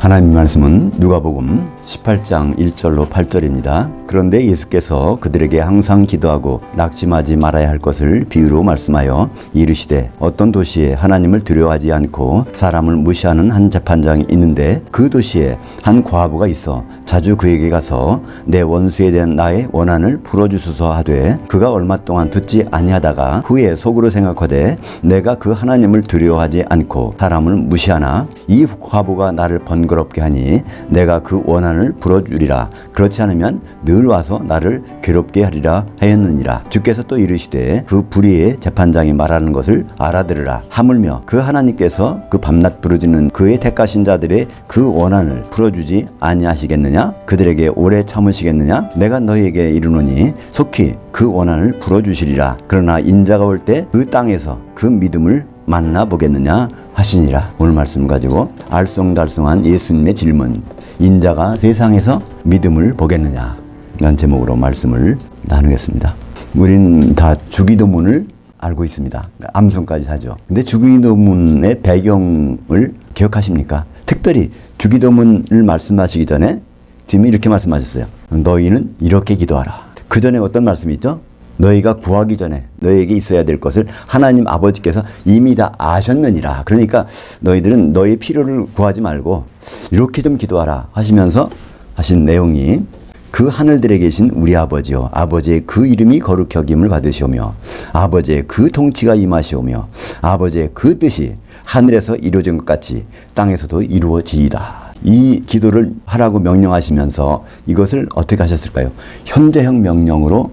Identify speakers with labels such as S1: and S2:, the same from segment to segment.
S1: 하나님 말씀은 누가복음 18장 1절로 8절입니다. 그런데 예수께서 그들에게 항상 기도하고 낙심하지 말아야 할 것을 비유로 말씀하여 이르시되 어떤 도시에 하나님을 두려워하지 않고 사람을 무시하는 한 재판장이 있는데 그 도시에 한 과부가 있어 자주 그에게 가서 내 원수에 대한 나의 원한을 풀어주소서 하되 그가 얼마 동안 듣지 아니하다가 후에 속으로 생각하되 내가 그 하나님을 두려워하지 않고 사람을 무시하나 이 과부가 나를 번거롭게 하니 내가 그 원한을 풀어주리라. 그렇지 않으면 늘 와서 나를 괴롭게 하리라 하였느니라. 주께서 또 이르시되 그 불의의 재판장이 말하는 것을 알아들으라. 하물며 그 하나님께서 그 밤낮 부르짖는 그의 택하신 자들의 그 원한을 풀어주지 아니하시겠느냐? 그들에게 오래 참으시겠느냐? 내가 너희에게 이르노니 속히 그 원한을 풀어주시리라. 그러나 인자가 올 때 그 땅에서 그 믿음을 만나보겠느냐 하시니라. 오늘 말씀 가지고 알쏭달쏭한 예수님의 질문, 인자가 세상에서 믿음을 보겠느냐, 이런 제목으로 말씀을 나누겠습니다. 우리는 다 주기도문을 알고 있습니다. 암송까지 하죠. 근데 주기도문의 배경을 기억하십니까? 특별히 주기도문을 말씀하시기 전에 주님이 이렇게 말씀하셨어요. 너희는 이렇게 기도하라. 그 전에 어떤 말씀이 있죠? 너희가 구하기 전에 너희에게 있어야 될 것을 하나님 아버지께서 이미 다 아셨느니라. 그러니까 너희들은 너희 필요를 구하지 말고 이렇게 좀 기도하라 하시면서 하신 내용이 그 하늘들에 계신 우리 아버지요, 아버지의 그 이름이 거룩히 여김을 받으시오며 아버지의 그 통치가 임하시오며 아버지의 그 뜻이 하늘에서 이루어진 것 같이 땅에서도 이루어지이다. 이 기도를 하라고 명령하시면서 이것을 어떻게 하셨을까요? 현재형 명령으로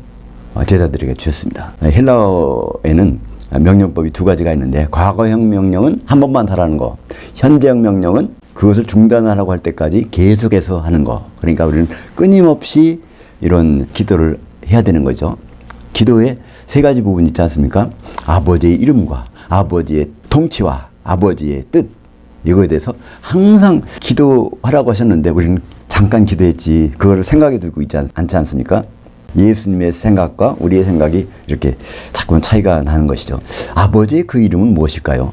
S1: 제자들에게 주셨습니다. 헬라어에는 명령법이 두 가지가 있는데 과거형 명령은 한 번만 하라는 거, 현재형 명령은 그것을 중단하라고 할 때까지 계속해서 하는 거. 그러니까 우리는 끊임없이 이런 기도를 해야 되는 거죠. 기도에 세 가지 부분이 있지 않습니까? 아버지의 이름과 아버지의 통치와 아버지의 뜻, 이거에 대해서 항상 기도하라고 하셨는데 우리는 잠깐 기도했지 그걸 생각에 두고 있지 않지 않습니까? 예수님의 생각과 우리의 생각이 이렇게 자꾸만 차이가 나는 것이죠. 아버지의 그 이름은 무엇일까요?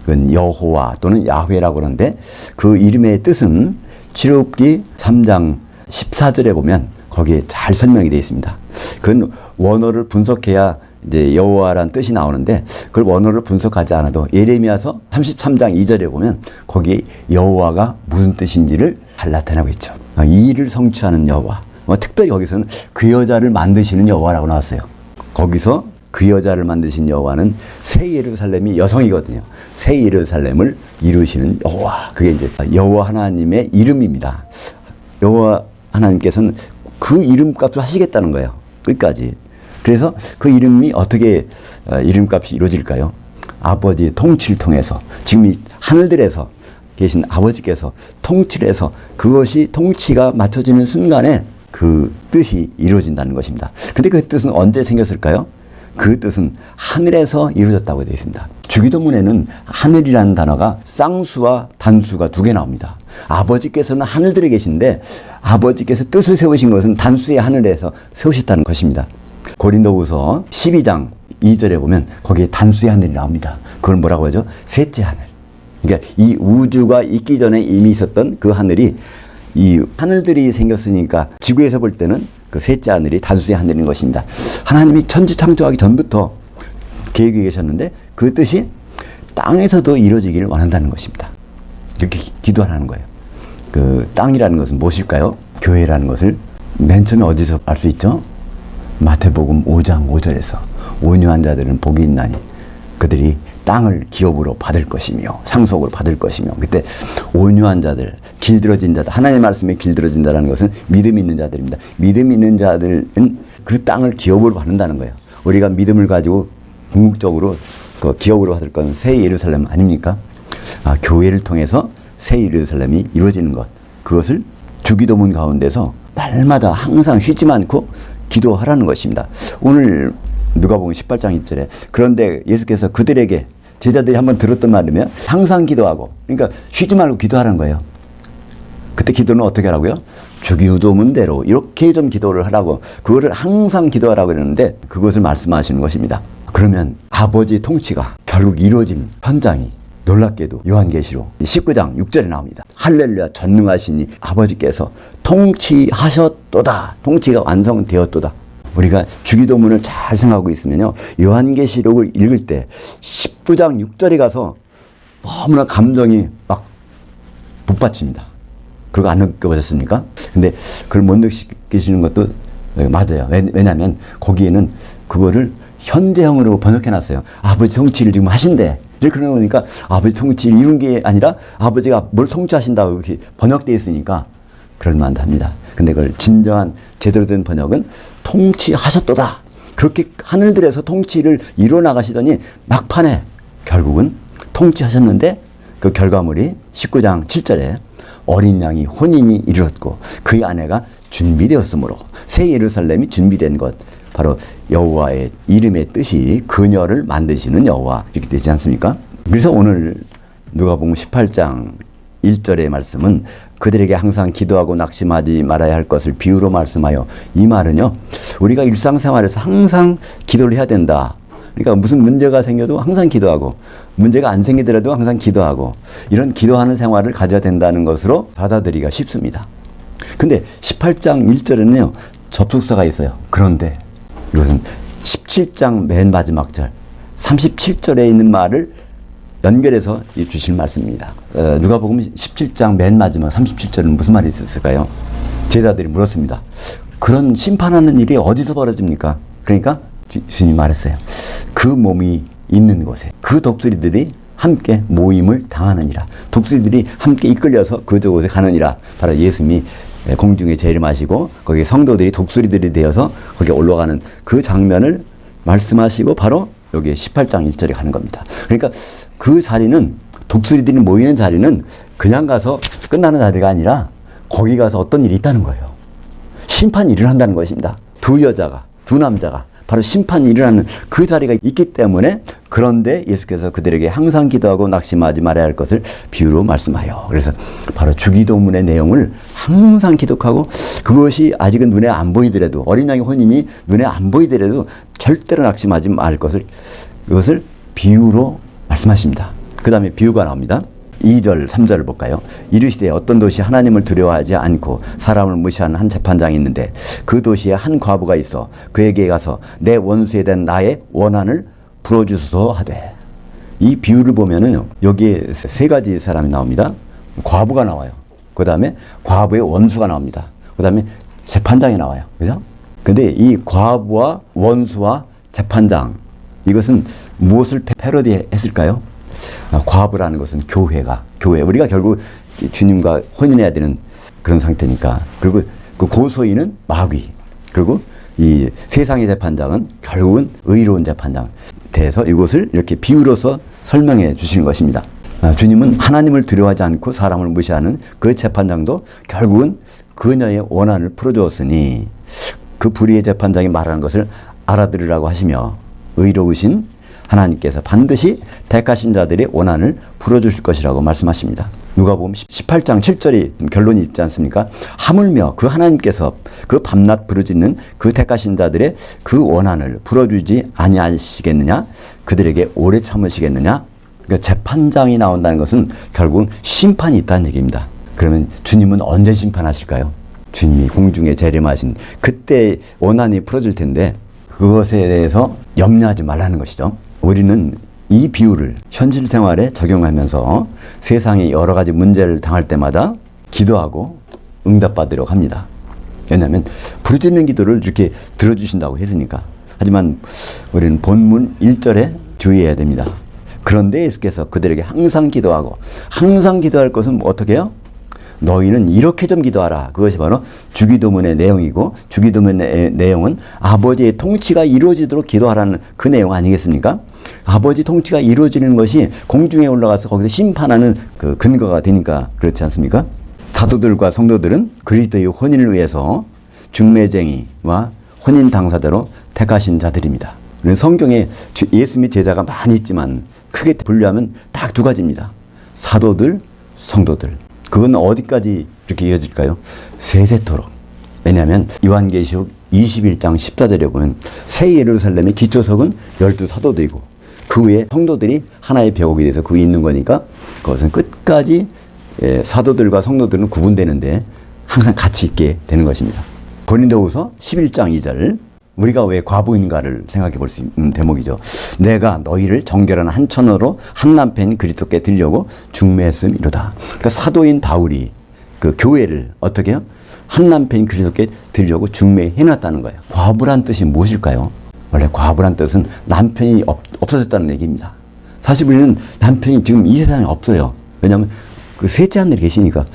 S1: 그건 여호와 또는 야훼라고 그러는데 그 이름의 뜻은 출애굽기 3장 14절에 보면 거기에 잘 설명이 되어 있습니다. 그건 원어를 분석해야 이제 여호와라는 뜻이 나오는데 그걸 원어를 분석하지 않아도 예레미야서 33장 2절에 보면 거기에 여호와가 무슨 뜻인지를 잘 나타내고 있죠. 이 일을 성취하는 여호와. 특별히 거기서는 그 여자를 만드시는 여호와라고 나왔어요. 거기서 그 여자를 만드신 여호와는 새 예루살렘이 여성이거든요. 새 예루살렘을 이루시는 여호와. 그게 이제 여호와 하나님의 이름입니다. 여호와 하나님께서는 그 이름값을 하시겠다는 거예요. 끝까지. 그래서 그 이름이 어떻게 이름값이 이루어질까요? 아버지의 통치를 통해서 지금 이 하늘들에서 계신 아버지께서 통치를 해서 그것이 통치가 맞춰지는 순간에 그 뜻이 이루어진다는 것입니다. 근데 그 뜻은 언제 생겼을까요? 그 뜻은 하늘에서 이루어졌다고 되어 있습니다. 주기도문에는 하늘이라는 단어가 쌍수와 단수가 두 개 나옵니다. 아버지께서는 하늘들에 계신데 아버지께서 뜻을 세우신 것은 단수의 하늘에서 세우셨다는 것입니다. 고린도후서 12장 2절에 보면 거기에 단수의 하늘이 나옵니다. 그걸 뭐라고 하죠? 셋째 하늘. 그러니까 이 우주가 있기 전에 이미 있었던 그 하늘이 이 하늘들이 생겼으니까 지구에서 볼 때는 그 셋째 하늘이 단수의 하늘인 것입니다. 하나님이 천지 창조하기 전부터 계획이 계셨는데 그 뜻이 땅에서도 이루어지기를 원한다는 것입니다. 이렇게 기도하라는 거예요. 그 땅이라는 것은 무엇일까요? 교회라는 것을 맨 처음에 어디서 알 수 있죠? 마태복음 5장 5절에서 온유한 자들은 복이 있나니 그들이 땅을 기업으로 받을 것이며 상속으로 받을 것이며, 그때 온유한 자들, 길들어진 자들, 하나님의 말씀에 길들어진 자라는 것은 믿음 있는 자들입니다. 믿음 있는 자들은 그 땅을 기업으로 받는다는 거예요. 우리가 믿음을 가지고 궁극적으로 그 기업으로 받을 건 새 예루살렘 아닙니까? 교회를 통해서 새 예루살렘이 이루어지는 것, 그것을 주기도문 가운데서 날마다 항상 쉬지 않고 기도하라는 것입니다. 오늘 누가복음 18장 1절에 그런데 예수께서 그들에게, 제자들이 한번 들었던 말이면 항상 기도하고, 그러니까 쉬지 말고 기도하라는 거예요. 그때 기도는 어떻게 하라고요? 주기도문대로 이렇게 좀 기도를 하라고, 그거를 항상 기도하라고 그러는데 그것을 말씀하시는 것입니다. 그러면 아버지의 통치가 결국 이루어진 현장이 놀랍게도 요한계시록 19장 6절에 나옵니다. 할렐루야 전능하시니 아버지께서 통치하셨도다. 통치가 완성되었도다. 우리가 주기도문을 잘 생각하고 있으면요, 요한계시록을 읽을 때 19장 6절에 가서 너무나 감정이 막 북받칩니다. 그거 안 느껴보셨습니까? 근데 그걸 못 느끼시는 것도 맞아요. 왜냐하면 거기에는 그거를 현대형으로 번역해놨어요. 아버지 통치를 지금 하신대. 이렇게 나오니까 아버지 통치를 이룬 게 아니라 아버지가 뭘 통치하신다고 이렇게 번역되어 있으니까 그럴만합니다. 근데 그걸 진정한 제대로 된 번역은 통치하셨도다. 그렇게 하늘들에서 통치를 이뤄나가시더니 막판에 결국은 통치하셨는데 그 결과물이 19장 7절에 어린 양이 혼인이 이르렀고 그의 아내가 준비되었으므로 새 예루살렘이 준비된 것, 바로 여호와의 이름의 뜻이 그녀를 만드시는 여호와, 이렇게 되지 않습니까? 그래서 오늘 누가복음 18장 1절의 말씀은 그들에게 항상 기도하고 낙심하지 말아야 할 것을 비유로 말씀하여, 이 말은요, 우리가 일상생활에서 항상 기도를 해야 된다. 그러니까 무슨 문제가 생겨도 항상 기도하고, 문제가 안 생기더라도 항상 기도하고, 이런 기도하는 생활을 가져야 된다는 것으로 받아들이기가 쉽습니다. 근데 18장 1절에는요, 접속사가 있어요. 그런데 이것은 17장 맨 마지막 절 37절에 있는 말을 연결해서 주실 말씀입니다. 누가복음 17장 맨 마지막 37절은 무슨 말이 있었을까요? 제자들이 물었습니다. 그런 심판하는 일이 어디서 벌어집니까? 그러니까 주님이 말했어요. 그 몸이 있는 곳에 그 독수리들이 함께 모임을 당하느니라. 독수리들이 함께 이끌려서 그곳에 가느니라. 바로 예수님이 공중에 재림하시고 거기 성도들이 독수리들이 되어서 거기에 올라가는 그 장면을 말씀하시고 바로 여기 18장 1절에 가는 겁니다. 그러니까 그 자리는, 독수리들이 모이는 자리는 그냥 가서 끝나는 자리가 아니라 거기 가서 어떤 일이 있다는 거예요. 심판이 일어난다는 것입니다. 두 여자가, 두 남자가 바로 심판이 일어나는 그 자리가 있기 때문에, 그런데 예수께서 그들에게 항상 기도하고 낙심하지 말아야 할 것을 비유로 말씀하여, 그래서 바로 주기도문의 내용을 항상 기독하고, 그것이 아직은 눈에 안 보이더라도, 어린 양의 혼인이 눈에 안 보이더라도 절대로 낙심하지 말 것을, 이것을 비유로 말씀하십니다. 그 다음에 비유가 나옵니다. 2절, 3절을 볼까요? 이르시되 어떤 도시 하나님을 두려워하지 않고 사람을 무시하는 한 재판장이 있는데 그 도시에 한 과부가 있어 그에게 가서 내 원수에 대한 나의 원한을 풀어주소서 하되. 이 비유를 보면은 여기에 세 가지 사람이 나옵니다. 과부가 나와요. 그 다음에 과부의 원수가 나옵니다. 그 다음에 재판장이 나와요. 그죠? 근데 이 과부와 원수와 재판장, 이것은 무엇을 패러디 했을까요? 과부라는 것은 교회, 우리가 결국 주님과 혼인해야 되는 그런 상태니까. 그리고 그 고소인은 마귀, 그리고 이 세상의 재판장은 결국은 의로운 재판장 돼서 이것을 이렇게 비유로서 설명해 주시는 것입니다. 주님은 하나님을 두려워하지 않고 사람을 무시하는 그 재판장도 결국은 그녀의 원한을 풀어주었으니 그 불의의 재판장이 말하는 것을 알아들으라고 하시며 의로우신 하나님께서 반드시 택하신 자들의 원한을 풀어주실 것이라고 말씀하십니다. 누가복음 18장 7절이 결론이 있지 않습니까? 하물며 그 하나님께서 그 밤낮 부르짖는 그 택하신 자들의 그 원한을 풀어주지 아니하시겠느냐? 그들에게 오래 참으시겠느냐? 그러니까 재판장이 나온다는 것은 결국은 심판이 있다는 얘기입니다. 그러면 주님은 언제 심판하실까요? 주님이 공중에 재림하신 그때 원한이 풀어질 텐데 그것에 대해서 염려하지 말라는 것이죠. 우리는 이 비유를 현실 생활에 적용하면서 세상에 여러 가지 문제를 당할 때마다 기도하고 응답받으려고 합니다. 왜냐하면 부르짖는 기도를 이렇게 들어주신다고 했으니까. 하지만 우리는 본문 1절에 주의해야 됩니다. 그런데 예수께서 그들에게 항상 기도하고, 항상 기도할 것은 어떻게 해요? 너희는 이렇게 좀 기도하라. 그것이 바로 주기도문의 내용이고, 주기도문의 내용은 아버지의 통치가 이루어지도록 기도하라는 그 내용 아니겠습니까? 아버지 통치가 이루어지는 것이 공중에 올라가서 거기서 심판하는 그 근거가 되니까 그렇지 않습니까? 사도들과 성도들은 그리스도의 혼인을 위해서 중매쟁이와 혼인 당사자로 택하신 자들입니다. 성경에 예수 및 제자가 많이 있지만 크게 분류하면 딱 두 가지입니다. 사도들, 성도들. 그건 어디까지 이렇게 이어질까요? 세세토록. 왜냐하면 요한계시록 21장 14절에 보면 새 예루살렘의 기초석은 12 사도들이고 그 후에 성도들이 하나의 벽이 돼서 그 위에 있는 거니까 그것은 끝까지 사도들과 성도들은 구분되는데 항상 같이 있게 되는 것입니다. 고린도후서 11장 2절, 우리가 왜 과부인가를 생각해 볼 수 있는 대목이죠. 내가 너희를 정결한 한 처녀로 한 남편인 그리스도께 드리려고 중매했음이로다. 그러니까 사도인 바울이 그 교회를 어떻게 해요? 한 남편인 그리스도께 드리려고 중매해놨다는 거예요. 과부란 뜻이 무엇일까요? 원래 과부란 뜻은 남편이 없어졌다는 얘기입니다. 사실 우리는 남편이 지금 이 세상에 없어요. 왜냐하면 그 셋째 하늘에 계시니까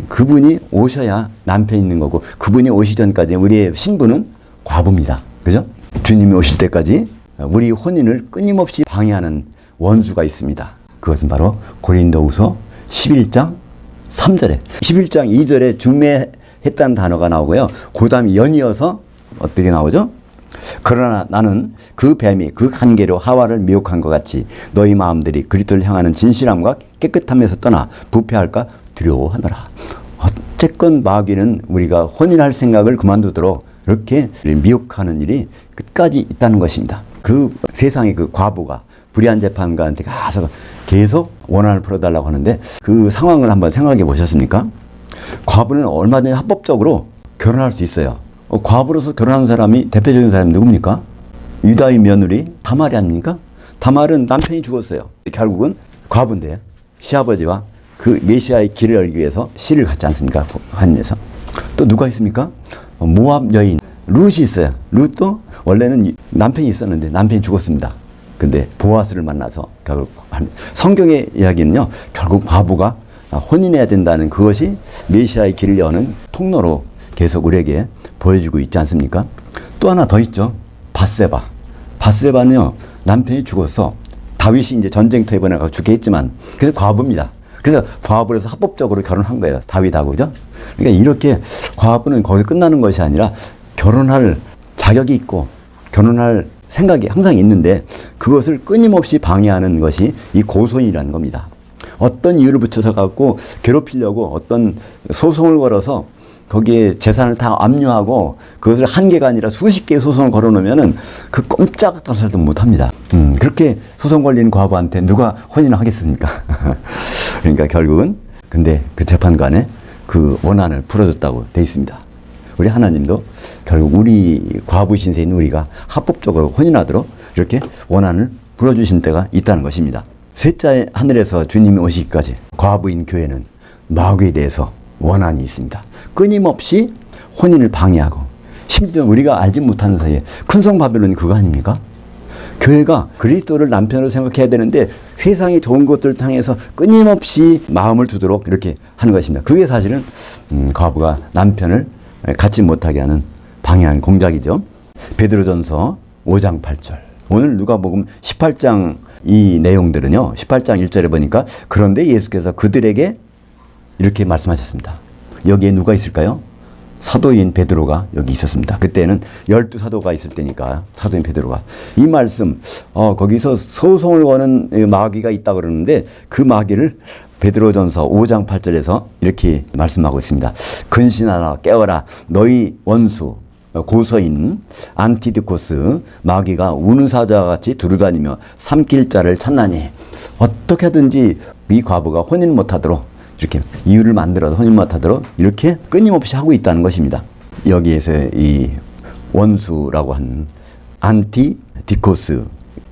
S1: 그분이 오셔야 남편이 있는 거고, 그분이 오시기 전까지 우리의 신부는 과부입니다. 그죠? 주님이 오실 때까지 우리 혼인을 끊임없이 방해하는 원수가 있습니다. 그것은 바로 고린도후서 11장 3절에 11장 2절에 중매했다는 단어가 나오고요. 그 다음에 연이어서 어떻게 나오죠? 그러나 나는 그 뱀이 그 한계로 하와를 미혹한 것 같이 너희 마음들이 그리스도를 향하는 진실함과 깨끗함에서 떠나 부패할까 두려워하노라. 어쨌건 마귀는 우리가 혼인할 생각을 그만두도록 이렇게 미혹하는 일이 끝까지 있다는 것입니다. 그 세상의 그 과부가 불의한 재판관한테 가서 계속 원한을 풀어달라고 하는데 그 상황을 한번 생각해 보셨습니까? 과부는 얼마든지 합법적으로 결혼할 수 있어요. 과부로서 결혼한 사람이 대표적인 사람이 누굽니까? 유다의 며느리 다말이 아닙니까? 다말은 남편이 죽었어요. 결국은 과부인데 시아버지와 그 메시아의 길을 열기 위해서 씨를 갖지 않습니까? 한에서. 또 누가 있습니까? 모압 여인 룻이 있어요. 룻도 원래는 남편이 있었는데 남편이 죽었습니다. 근데 보아스를 만나서 결국 성경의 이야기는요, 결국 과부가 혼인해야 된다는 그것이 메시아의 길을 여는 통로로 계속 우리에게 보여주고 있지 않습니까? 또 하나 더 있죠. 밧세바. 밧세바는요, 남편이 죽어서 다윗이 이제 전쟁터에 보내가 죽게 했지만, 그래서 과부입니다. 그래서 과부로서 합법적으로 결혼한 거예요. 다윗하고, 그죠? 그러니까 이렇게 과부는 거기서 끝나는 것이 아니라 결혼할 자격이 있고 결혼할 생각이 항상 있는데 그것을 끊임없이 방해하는 것이 이 고소인이라는 겁니다. 어떤 이유를 붙여서 갖고 괴롭히려고 어떤 소송을 걸어서 거기에 재산을 다 압류하고 그것을 한 개가 아니라 수십 개의 소송을 걸어놓으면은 그 꼼짝달싹도 못합니다. 그렇게 소송 걸린 과부한테 누가 혼인을 하겠습니까? 그러니까 결국은 근데 그 재판관에 그 원한을 풀어줬다고 돼 있습니다. 우리 하나님도 결국 우리 과부 신세인 우리가 합법적으로 혼인하도록 이렇게 원한을 풀어주신 때가 있다는 것입니다. 셋째 하늘에서 주님이 오시기까지 과부인 교회는 마귀에 대해서 원한이 있습니다. 끊임없이 혼인을 방해하고, 심지어 우리가 알지 못하는 사이에 큰성 바벨론이 그거 아닙니까? 교회가 그리스도를 남편으로 생각해야 되는데 세상의 좋은 것들을 향해서 끊임없이 마음을 두도록 이렇게 하는 것입니다. 그게 사실은 과부가 남편을 갖지 못하게 하는 방해하는 공작이죠. 베드로전서 5장 8절. 오늘 누가복음 18장 이 내용들은요, 18장 1절에 보니까 그런데 예수께서 그들에게 이렇게 말씀하셨습니다. 여기에 누가 있을까요? 사도인 베드로가 여기 있었습니다. 그때는 12사도가 있을 때니까 사도인 베드로가 이 말씀, 거기서 소송을 거는 마귀가 있다고 그러는데 그 마귀를 베드로전서 5장 8절에서 이렇게 말씀하고 있습니다. 근신하라 깨어라 너희 원수 고서인 안티디코스 마귀가 우는 사자와 같이 두루다니며 삼킬 자를 찾나니, 어떻게 하든지 이 과부가 혼인 못하도록 이렇게 이유를 만들어서 혼인 못하도록 이렇게 끊임없이 하고 있다는 것입니다. 여기에서 이 원수라고 하는 안티디코스,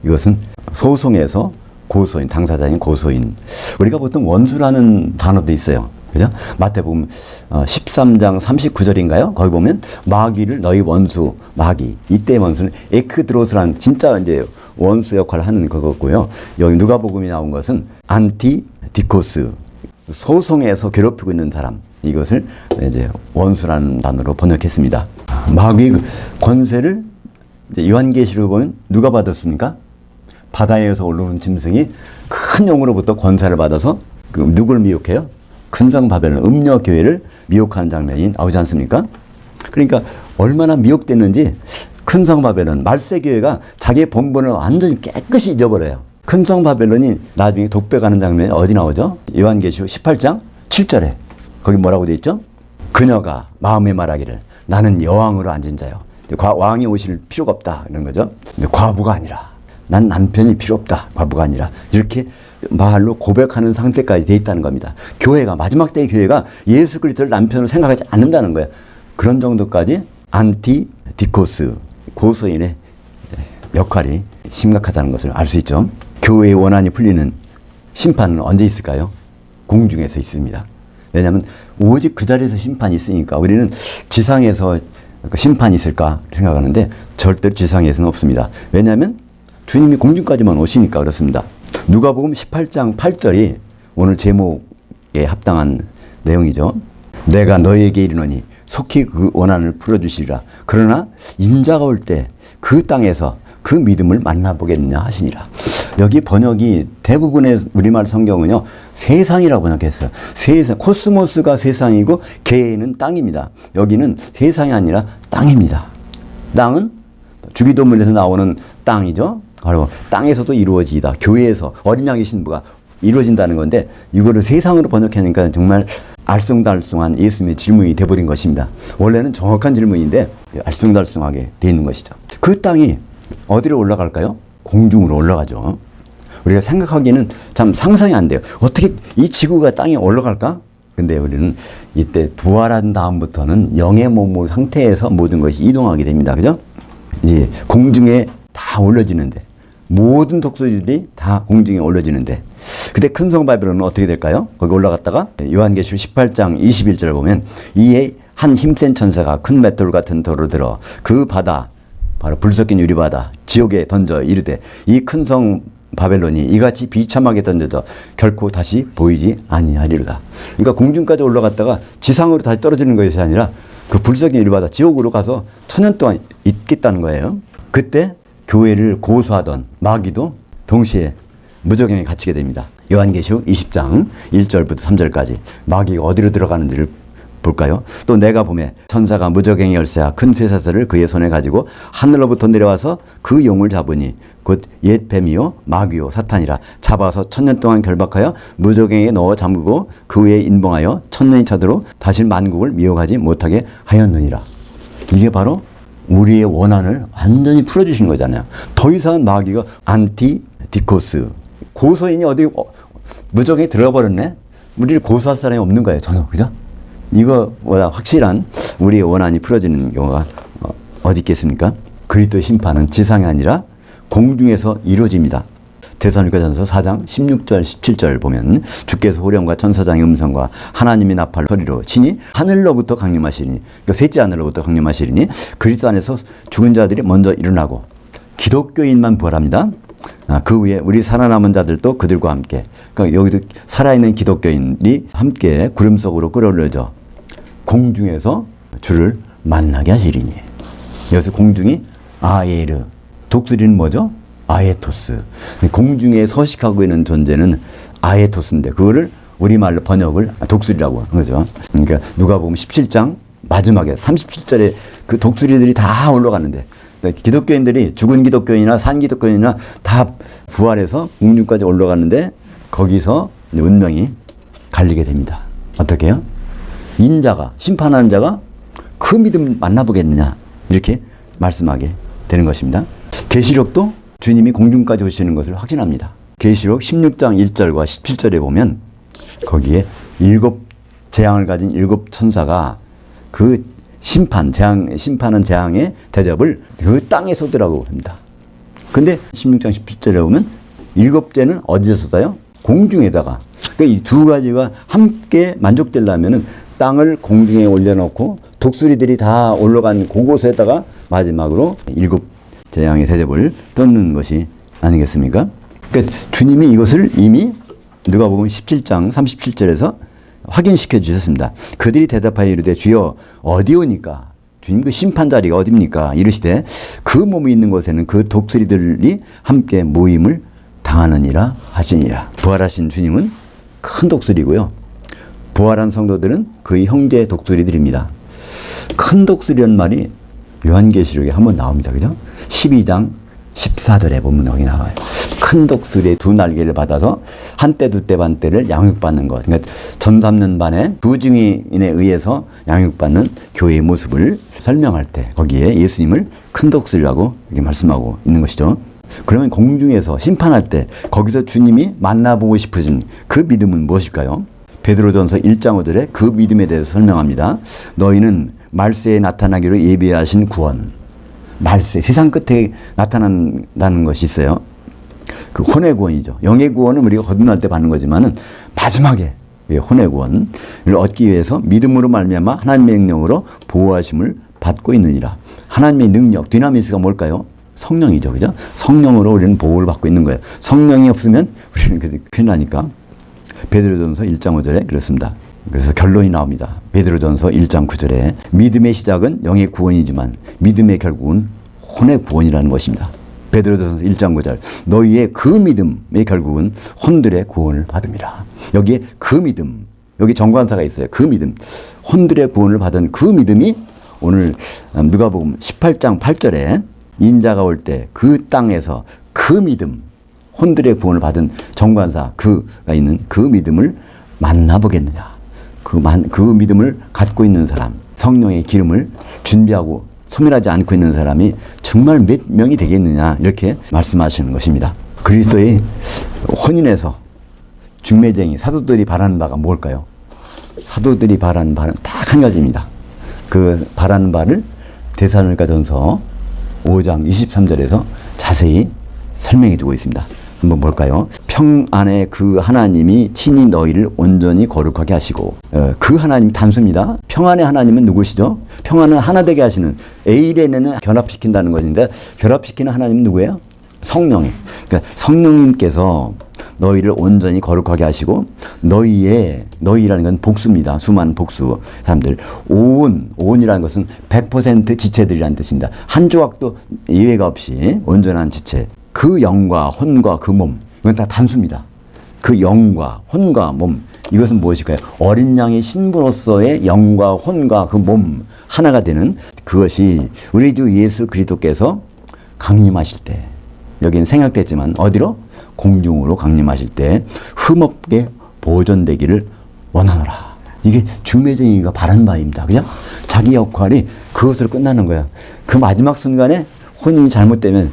S1: 이것은 소송에서 고소인, 당사자인 고소인. 우리가 보통 원수라는 단어도 있어요. 그죠? 마태복음 13장 39절인가요? 거기 보면 마귀를 너희 원수, 마귀. 이때 원수는 에크드로스라는 진짜 이제 원수 역할을 하는 거고요. 여기 누가복음이 나온 것은 안티디코스. 소송에서 괴롭히고 있는 사람. 이것을 이제 원수라는 단어로 번역했습니다. 마귀의 권세를 이제 요한계시록을 보면 누가 받았습니까? 바다에서 올라오는 짐승이 큰 용으로부터 권세를 받아서 그 누굴 미혹해요? 큰성 바벨론 음녀교회를 미혹하는 장면이 나오지 않습니까? 그러니까 얼마나 미혹됐는지 큰성 바벨론 말세교회가 자기의 본분을 완전히 깨끗이 잊어버려요. 큰성 바벨론이 나중에 독백하는 장면이 어디 나오죠? 요한계시록 18장 7절에 거기 뭐라고 되어 있죠? 그녀가 마음에 말하기를 나는 여왕으로 앉은 자요. 왕이 오실 필요가 없다 이런 거죠. 근데 과부가 아니라 난 남편이 필요 없다. 과부가 아니라. 이렇게 말로 고백하는 상태까지 돼 있다는 겁니다. 교회가, 마지막 때의 교회가 예수 그리스도를 남편으로 생각하지 않는다는 거예요. 그런 정도까지 안티디코스, 고소인의 역할이 심각하다는 것을 알 수 있죠. 교회의 원한이 풀리는 심판은 언제 있을까요? 공중에서 있습니다. 왜냐하면 오직 그 자리에서 심판이 있으니까. 우리는 지상에서 심판이 있을까 생각하는데 절대로 지상에서는 없습니다. 왜냐하면 주님이 공중까지만 오시니까 그렇습니다. 누가복음 18장 8절이 오늘 제목에 합당한 내용이죠. 내가 너희에게 이르노니 속히 그 원한을 풀어주시리라. 그러나 인자가 올 때 그 땅에서 그 믿음을 만나보겠느냐 하시니라. 여기 번역이 대부분의 우리말 성경은요, 세상이라고 번역했어요. 세상, 코스모스가 세상이고 개는 땅입니다. 여기는 세상이 아니라 땅입니다. 땅은 주기도문에서 나오는 땅이죠. 바로 땅에서도 이루어지다. 교회에서 어린 양의 신부가 이루어진다는 건데, 이거를 세상으로 번역하니까 정말 알쏭달쏭한 예수님의 질문이 돼버린 것입니다. 원래는 정확한 질문인데 알쏭달쏭하게 돼 있는 것이죠. 그 땅이 어디로 올라갈까요? 공중으로 올라가죠. 우리가 생각하기에는 참 상상이 안 돼요. 어떻게 이 지구가 땅에 올라갈까? 근데 우리는 이때 부활한 다음부터는 영의 몸 상태에서 모든 것이 이동하게 됩니다. 그죠? 이제 공중에 다 올려지는데, 모든 독수리들이 다 공중에 올려지는데, 그때 큰 성 바벨론은 어떻게 될까요? 거기 올라갔다가 요한계시록 18장 21절을 보면, 이에 한 힘센 천사가 큰 맷돌 같은 돌을 들어 그 바다, 바로 불 섞인 유리바다 지옥에 던져 이르되, 이 큰 성 바벨론이 이같이 비참하게 던져져 결코 다시 보이지 아니하리로다. 그러니까 공중까지 올라갔다가 지상으로 다시 떨어지는 것이 아니라 그 불 섞인 유리바다 지옥으로 가서 천년 동안 있겠다는 거예요. 그때 교회를 고소하던 마귀도 동시에 무저갱에 갇히게 됩니다. 요한계시록 20장 1절부터 3절까지 마귀가 어디로 들어가는지를 볼까요? 또 내가 보매 천사가 무저갱의 열쇠와 큰 쇠사슬을 그의 손에 가지고 하늘로부터 내려와서 그 용을 잡으니 곧 옛 뱀이요 마귀요 사탄이라. 잡아서 천년 동안 결박하여 무저갱에 넣어 잠그고 그 위에 인봉하여 천년이 차도록 다시 만국을 미혹하지 못하게 하였느니라. 이게 바로 우리의 원한을 완전히 풀어주신 거잖아요. 더 이상은 마귀가 안티디코스, 고소인이 어디 무적에 들어가 버렸네. 우리를 고소할 사람이 없는 거예요, 전혀. 그죠? 이거보다 확실한 우리의 원한이 풀어지는 경우가 어디 있겠습니까? 그리스도의 심판은 지상이 아니라 공중에서 이루어집니다. 데살로니가전서 4장 16절 17절 보면, 주께서 호령과 천사장의 음성과 하나님의 나팔 소리로 친히 하늘로부터 강림하시리니, 그러니까 셋째 하늘로부터 강림하시리니 그리스도 안에서 죽은 자들이 먼저 일어나고 기독교인만 부활합니다. 그 후에 우리 살아남은 자들도 그들과 함께, 그러니까 여기도 살아있는 기독교인이 함께 구름 속으로 끌어올려져 공중에서 주를 만나게 하시리니. 여기서 공중이 아에르, 독수리는 뭐죠? 아에토스. 공중에 서식하고 있는 존재는 아에토스인데, 그거를 우리말로 번역을 독수리라고 하는 거죠. 그러니까 누가복음 17장 마지막에 37절에 그 독수리들이 다 올라가는데, 기독교인들이 죽은 기독교인이나 산 기독교인이나 다 부활해서 공중까지 올라가는데, 거기서 운명이 갈리게 됩니다. 어떻게 해요? 인자가, 심판하는 자가 그 믿음 만나보겠느냐, 이렇게 말씀하게 되는 것입니다. 계시록도 주님이 공중까지 오시는 것을 확신합니다. 계시록 16장 1절과 17절에 보면 거기에 7 재앙을 가진 7 천사가 그 심판은 재앙의 대접을 그 땅에 쏟으라고 합니다. 근데 16장 17절에 보면 7재는 어디서 쏟아요? 공중에다가. 그러니까 이 두 가지가 함께 만족되려면은 땅을 공중에 올려놓고 독수리들이 다 올라간 그곳에다가 마지막으로 7 재앙의 대접을 떴는 것이 아니겠습니까? 그러니까 주님이 이것을 이미 누가복음 17장 37절에서 확인시켜 주셨습니다. 그들이 대답하여 이르되 주여 어디오니까? 주님 그 심판 자리가 어디입니까? 이르시되 그 몸이 있는 곳에는 그 독수리들이 함께 모임을 당하느니라 하시니라. 부활하신 주님은 큰 독수리고요. 부활한 성도들은 그의 형제 독수리들입니다. 큰 독수리란 말이 요한계시록에 한번 나옵니다. 그죠? 12장 14절에 보면 여기 나와요. 큰 독수리의 2 날개를 받아서 한때 두때 반때를 양육받는 것. 그러니까 전 3년 반에 부증인에 의해서 양육받는 교회의 모습을 설명할 때 거기에 예수님을 큰 독수리라고 이렇게 말씀하고 있는 것이죠. 그러면 공중에서 심판할 때 거기서 주님이 만나보고 싶으신 그 믿음은 무엇일까요? 베드로전서 1장 5절에 그 믿음에 대해서 설명합니다. 너희는 말세에 나타나기로 예비하신 구원. 말세, 세상 끝에 나타난다는 것이 있어요. 그 혼의 구원이죠. 영의 구원은 우리가 거듭날 때 받는 거지만은 마지막에 혼의 구원을 얻기 위해서 믿음으로 말미암아 하나님의 능력으로 보호하심을 받고 있느니라. 하나님의 능력, 디나미스가 뭘까요? 성령이죠. 그죠? 성령으로 우리는 보호를 받고 있는 거예요. 성령이 없으면 우리는 큰일 나니까. 베드로전서 1장 5절에 그렇습니다. 그래서 결론이 나옵니다. 베드로전서 1장 9절에 믿음의 시작은 영의 구원이지만 믿음의 결국은 혼의 구원이라는 것입니다. 베드로전서 1장 9절 너희의 그 믿음의 결국은 혼들의 구원을 받음이라. 여기에 그 믿음, 여기 정관사가 있어요. 그 믿음, 혼들의 구원을 받은 그 믿음이 오늘 누가복음 18장 8절에 인자가 올 때 그 땅에서 그 믿음, 혼들의 구원을 받은 정관사 그가 있는 그 믿음을 만나보겠느냐. 그 믿음을 갖고 있는 사람, 성령의 기름을 준비하고 소멸하지 않고 있는 사람이 정말 몇 명이 되겠느냐 이렇게 말씀하시는 것입니다. 그리스도의 혼인에서 중매쟁이 사도들이 바라는 바가 뭘까요? 사도들이 바라는 바는 딱 한 가지입니다. 그 바라는 바를 데살로니가전서 5장 23절에서 자세히 설명해 주고 있습니다. 한번 볼까요? 평안의 그 하나님이 친히 너희를 온전히 거룩하게 하시고 그 하나님 단수입니다. 평안의 하나님은 누구시죠? 평안은 하나 되게 하시는 에이레네는 결합시킨다는 것인데 결합시키는 하나님은 누구예요? 성령이. 그러니까 성령님께서 너희를 온전히 거룩하게 하시고 너희라는 건 복수입니다. 수많은 복수 사람들. 오온이라는 것은 100% 지체들이라는 뜻입니다. 한 조각도 예외가 없이 온전한 지체. 그 영과 혼과 그 몸, 이건 다 단수입니다. 그 영과 혼과 몸, 이것은 무엇일까요? 어린 양의 신부로서의 영과 혼과 그 몸 하나가 되는 그것이 우리 주 예수 그리스도께서 강림하실 때, 여기는 생략됐지만 어디로? 공중으로 강림하실 때 흠없게 보존되기를 원하노라. 이게 중매쟁이가 바라는 바입니다. 그죠? 자기 역할이 그것으로 끝나는 거야. 그 마지막 순간에 혼인이 잘못되면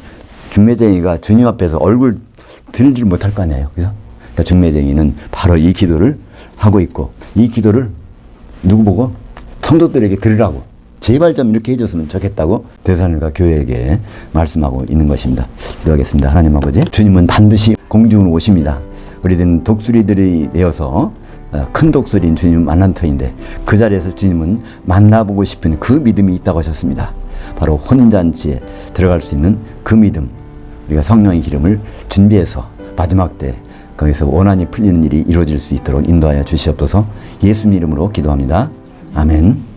S1: 중매쟁이가 주님 앞에서 얼굴 들지 못할 거 아니에요. 그죠? 그러니까 중매쟁이는 바로 이 기도를 하고 있고, 이 기도를 누구 보고? 성도들에게 들으라고. 제발 좀 이렇게 해줬으면 좋겠다고 데살로니가 교회에게 말씀하고 있는 것입니다. 기도하겠습니다. 하나님 아버지, 주님은 반드시 공중으로 오십니다. 우리들은 독수리들이 되어서 큰 독수리인 주님 만난 터인데 그 자리에서 주님은 만나보고 싶은 그 믿음이 있다고 하셨습니다. 바로 혼인잔치에 들어갈 수 있는 그 믿음, 우리가 성령의 기름을 준비해서 마지막 때 거기서 원한이 풀리는 일이 이루어질 수 있도록 인도하여 주시옵소서. 예수님 이름으로 기도합니다. 아멘.